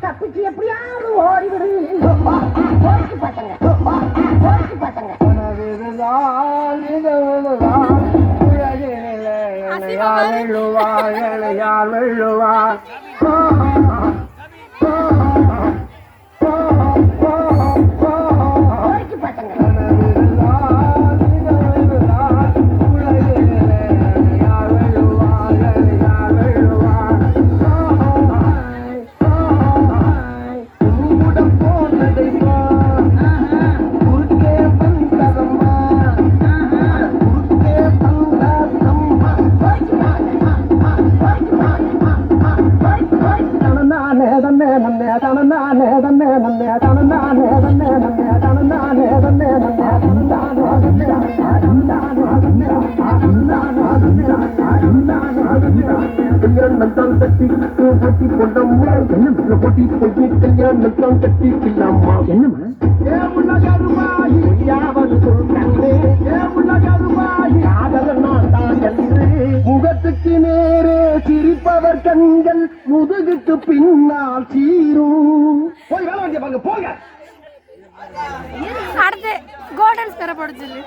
தப்பிச்சு எப்படியாவது ஓடிவிடு பசங்க யார் வெள்ளுவார் யார் வெள்ளுவார் முகத்துக்கு நேரே சிரிப்பவர் கண்கள் முதுகுக்கு பின்னால் சீரும். போய் வேலை வாங்கிய பாருங்க போங்க. அடுத்து கோல்டன் ஸ்பெர போட சொல்லு.